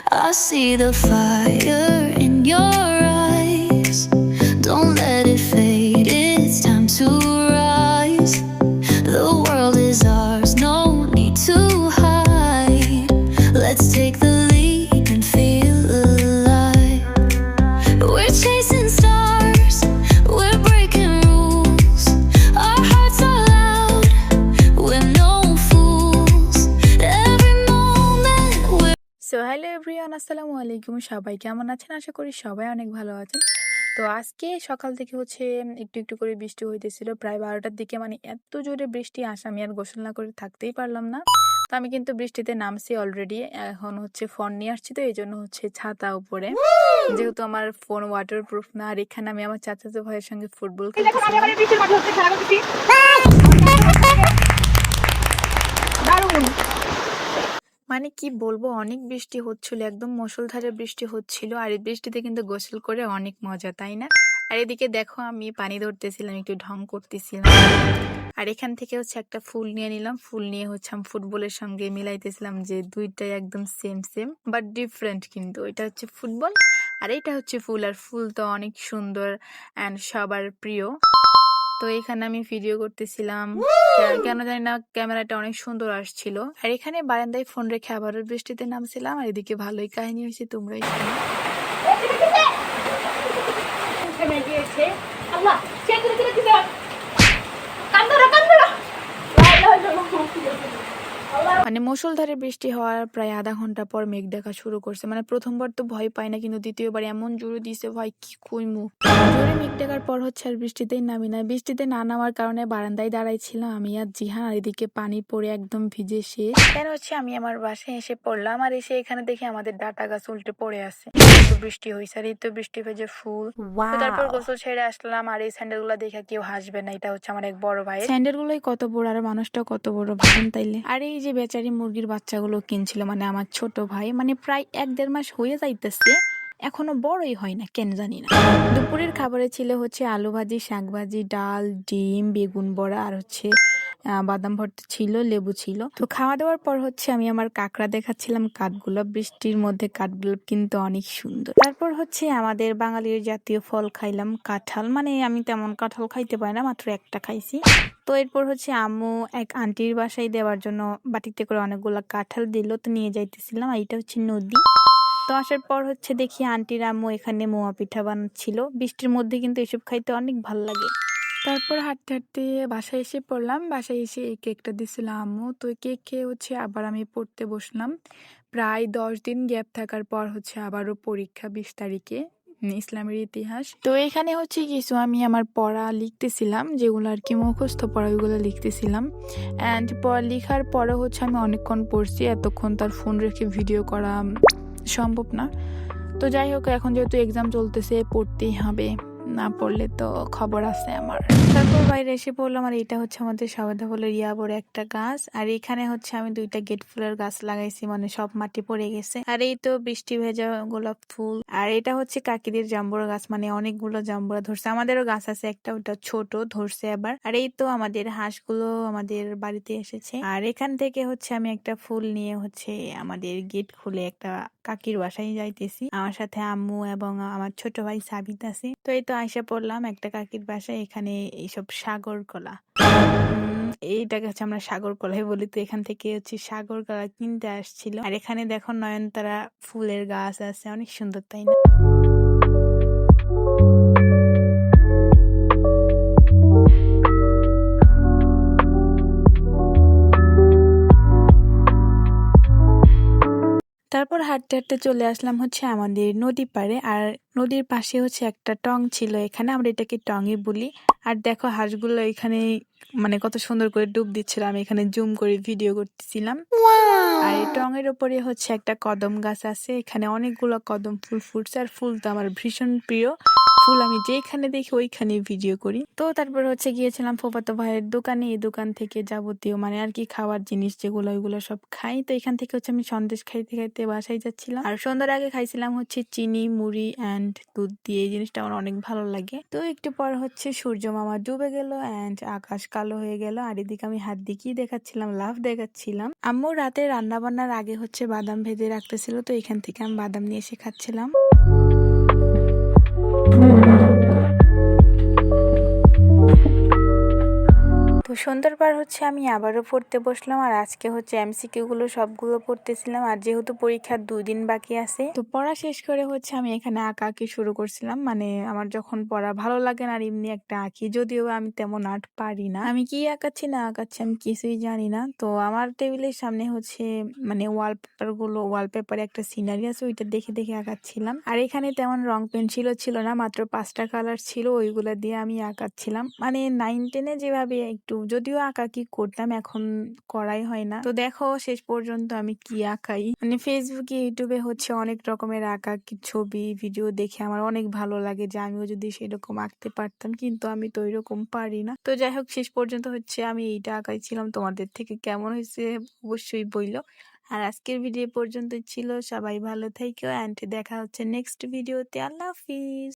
I see the fire in your eyes. Don't let it fade, it's time to rise. The world is ours, no need to hide. Let's take the leap and feel alive. We're chasing stars, we're breaking rules. Our hearts are loud, we're no fools. Every moment we're so hello everyone, আসসালামু আলাইকুম। সবাই কেমন আছেন? আশা করি সবাই অনেক ভালো আছেন। তো আজকে সকাল থেকে হচ্ছে একটু একটু করে বৃষ্টি হইতেছিল প্রায় 12টার দিকে, মানে এত জোরে বৃষ্টি আসে আমি আর গোসল না করে থাকতেই পারলাম না। তো আমি কিন্তু বৃষ্টিতে নামছি অলরেডি, এখন হচ্ছে ফোন নিয়ে আসছি, তো এই জন্য হচ্ছে ছাতা উপরে, যেহেতু আমার ফোন ওয়াটার প্রুফ না। আর এখানে আমি আমার চাচাতো ভাইয়ের সঙ্গে ফুটবল খেলতেছিলাম। মানে কি বলবো, অনেক বৃষ্টি হচ্ছিল, একদম মুষলধারে বৃষ্টি হচ্ছিল। আর এই বৃষ্টিতে কিন্তু গোসল করে অনেক মজা, তাই না? আর এদিকে দেখো আমি পানি ধরতেছিলাম, একটু ঢং করতেছিলাম। আর এখান থেকে হচ্ছে একটা ফুল নিয়ে নিলাম, ফুল নিয়ে হচ্ছে আমি ফুটবলের সঙ্গে মিলাইতেছিলাম যে দুইটাই একদম সেম সেম বাট ডিফারেন্ট, কিন্তু এটা হচ্ছে ফুটবল আর এটা হচ্ছে ফুল। আর ফুল তো অনেক সুন্দর অ্যান্ড সবার প্রিয়। তো এখানে আমি ভিডিও করতেছিলাম, কেন জানি না ক্যামেরাটা অনেক সুন্দর আসছিল। আর এখানে বারান্দায় ফোন রেখে আবারও বৃষ্টিতে নামছিলাম। আর এদিকে ভালোই কাহিনী হয়েছে, তোমরাই শোনো। মানে মুষলধারে বৃষ্টি হওয়ার প্রায় আধা ঘন্টা পর মেঘ দেখা শুরু করছে। মানে প্রথমবার তো ভয় পাই না, কিন্তু দ্বিতীয়বার এমন জোরে দিছে, ভয় কি কইমু। জোরে মেঘ দেখার পর হচ্ছে আর বৃষ্টিতেই নামি না। বৃষ্টিতে না নামার কারণে বারান্দায় দাঁড়াইছিলাম আমি আর জিহান। আর এদিকে পানি পড়ে একদম ভিজে শেষ। কেন হচ্ছে আমি আমার বাসায় এসে পড়লাম, আর এসে এখানে দেখি আমাদের ডাটা গাছ উল্টে পড়ে আছে। তো বৃষ্টি হয়েছে, আর এই তো বৃষ্টি ভেজে ফুল। তো তারপর গোসল ছেড়ে আসলাম। আর এই স্যান্ডেল গুলা দেখে কেউ হাসবে না, এটা হচ্ছে আমার এক বড় ভাই। স্যান্ডেল গুলোই কত বড়, আর মানুষটা কত বড়, ভাবেন তাইলে। আর এই যে বেচারি মুরগির বাচ্চাগুলো কিনছিল, মানে আমার ছোট ভাই, মানে প্রায় 1-1.5 মাস হয়ে যাইতেছে, এখনো বড়ই হয় না, কেন জানি না। দুপুরের খাবারে ছিল হচ্ছে আলু ভাজি, শাক ভাজি, ডাল, ডিম, বেগুন বড়া, আর হচ্ছে বাদাম ভর্তা ছিল, লেবু ছিল। তো খাওয়া দাওয়ার পর হচ্ছে আমি আমার কাঁকড়া দেখাচ্ছিলাম, কাঠগোলাপ। বৃষ্টির মধ্যে কাঠগোলাপ কিন্তু অনেক সুন্দর। তারপর হচ্ছে আমাদের বাঙালির জাতীয় ফল খাইলাম, কাঁঠাল। মানে আমি তেমন কাঁঠাল খাইতে পারি না, মাত্র একটা খাইছি। তো এরপর হচ্ছে আম্মু এক আন্টির বাসায় দেওয়ার জন্য বাটিতে করে অনেকগুলো কাঁঠাল দিল, তো নিয়ে যাইতেছিলাম। আর এটা হচ্ছে নদী। তো আসার পর হচ্ছে দেখি আন্টির আম্মু এখানে মোয়া পিঠা বানাচ্ছিল। বৃষ্টির মধ্যে কিন্তু এসব খাইতে অনেক ভাল লাগে। তারপর হাঁটতে হাঁটতে বাসায় এসে পড়লাম। বাসায় এসে এই কেকটা দিছিল আম্মু, তো কেক খেয়ে হচ্ছে আবার আমি পড়তে বসলাম। প্রায় 10 দিন গ্যাপ থাকার পর হচ্ছে আবারও পরীক্ষা 20 তারিখে, ইসলামের ইতিহাস। তো এখানে হচ্ছে কিছু আমি আমার পড়া লিখতেছিলাম, যেগুলো আর কি মুখস্থ পড়া, ওইগুলো লিখতেছিলাম। অ্যান্ড লেখার পরে হচ্ছে আমি অনেকক্ষণ পড়ছি, এতক্ষণ তার ফোন রেখে ভিডিও করা সম্ভব না। তো যাই হোক, এখন যেহেতু এক্সাম চলতেছে, পড়তেই হবে, না পড়লে তো খবর আছে আমার। তারপর বাইরে এসে পড়লাম। আর এটা হচ্ছে আমাদের সবেদা ফুলের বড় একটা গাছ। আর এখানে হচ্ছে আমি 2টা গেট ফুলের গাছ লাগাইছি, মানে সব মাটি পড়ে গেছে। আর এই তো বৃষ্টি ভেজা গোলাপ ফুল। আর এটা হচ্ছে কাকিদের জাম্বুরা গাছ, মানে অনেকগুলো জাম্বুরা ধরছে। আমাদেরও গাছ আছে একটা, ওটা ছোট, ধরছে আবার। আর এই তো আমাদের হাঁসগুলো আমাদের বাড়িতে এসেছে। আর এখান থেকে হচ্ছে আমি একটা ফুল নিয়ে হচ্ছে আমাদের গেট খুলে একটা কাকির বাসায় যাইতেছি। আমার সাথে আম্মু এবং আমার ছোট ভাই সাবিত আছে। তো এই তো আইসা পড়লাম একটা কাকির বাসায়। এখানে এইসব সাগর কলা, এইটাকে হচ্ছে আমরা সাগর কলাই বলি। তো এখান থেকে হচ্ছে সাগর কলা কিনতে আসছিল। আর এখানে দেখো নয়নতারা ফুলের গাছ আছে, অনেক সুন্দর, তাই না? তারপর হাঁটতে হাঁটতে চলে আসলাম হচ্ছে আমাদের নদী পাড়ে। আর নদীর পাশে হচ্ছে একটা টং ছিল, এখানে আমরা এটাকে টঙে বলি। আর দেখো হাঁসগুলো এখানে মানে কত সুন্দর করে ডুব দিচ্ছিল, আমি এখানে জুম করে ভিডিও করতেছিলাম। আর এই টঙের উপরে হচ্ছে একটা কদম গাছ আছে, এখানে অনেকগুলো কদম ফুল ফুটছে। আর ফুল তো আমার ভীষণ প্রিয়, ফুল আমি যেখানে দেখি ওইখানে ভিডিও করি। তো তারপর হচ্ছে গিয়েছিলাম ফুফাতো ভাইয়ের দোকানে, এই দোকান থেকে যাবতীয় মানে আর কি খাওয়ার জিনিস যেগুলো ওইগুলো সব খাই। তো এখান থেকে হচ্ছে আমি সন্দেশ খাইতে খাইতে বাসায় যাচ্ছিলাম। আর সন্ধ্যার আগে খাইছিলাম হচ্ছে চিনি মুড়ি অ্যান্ড দুধ দিয়ে, এই জিনিসটা আমার অনেক ভালো লাগে। তো একটু পর হচ্ছে সূর্য মামা ডুবে গেল অ্যান্ড আকাশ কালো হয়ে গেল। আর এদিকে আমি হাত দিয়ে কি দেখাচ্ছিলাম, লাভ দেখাচ্ছিলাম। আম্মু রাতে রান্না বান্নার আগে হচ্ছে বাদাম ভেজে রাখতেছিল, তো এখান থেকে আমি বাদাম নিয়ে এসে খাচ্ছিলাম। তো সন্ধ্যার পর হচ্ছে আমি আবারও পড়তে বসলাম, আর আজকে হচ্ছে এমসিকিউ গুলো সবগুলো পড়তেছিলাম। আর যেহেতু পরীক্ষার 2 দিন বাকি আছে, তো পড়া শেষ করে হচ্ছে আমি এখানে আঁকা আঁকি শুরু করছিলাম। মানে আমার যখন পড়া ভালো লাগে না আর এমনি একটা আঁকি, যদিও আমি তেমন আর্ট পারি না, আমি কি আঁকাচ্ছি না আঁকাচ্ছি আমি কিছুই জানি না। তো আমার টেবিলের সামনে হচ্ছে মানে ওয়ালপেপারে একটা সিনারি আছে, ওইটা দেখে দেখে আঁকাচ্ছিলাম। আর এখানে তেমন রং পেন্সিলও ছিল না, মাত্র 5টা কালার ছিল, ওইগুলা দিয়ে আমি আঁকাচ্ছিলাম। মানে 9-10-এ যেভাবে একটু যদিও আঁকাকি করতাম, এখন করাই হয় না। তো দেখো শেষ পর্যন্ত আমি কি আঁকাই। মানে ফেসবুকে ইউটিউবে হচ্ছে অনেক রকমের আঁকা ছবি ভিডিও দেখে আমার অনেক ভালো লাগে যে আমিও যদি সেরকম আঁকতে পারতাম, কিন্তু আমি তো ওইরকম পারি না। তো যাই হোক শেষ পর্যন্ত হচ্ছে আমি এইটা আঁকাইছিলাম। তোমাদের থেকে কেমন হয়েছে অবশ্যই বইলো। আর আজকের ভিডিও পর্যন্ত ছিল, সবাই ভালো থেকো অ্যান্ড দেখা হচ্ছে নেক্সট ভিডিওতে। আল্লাহ হাফিজ।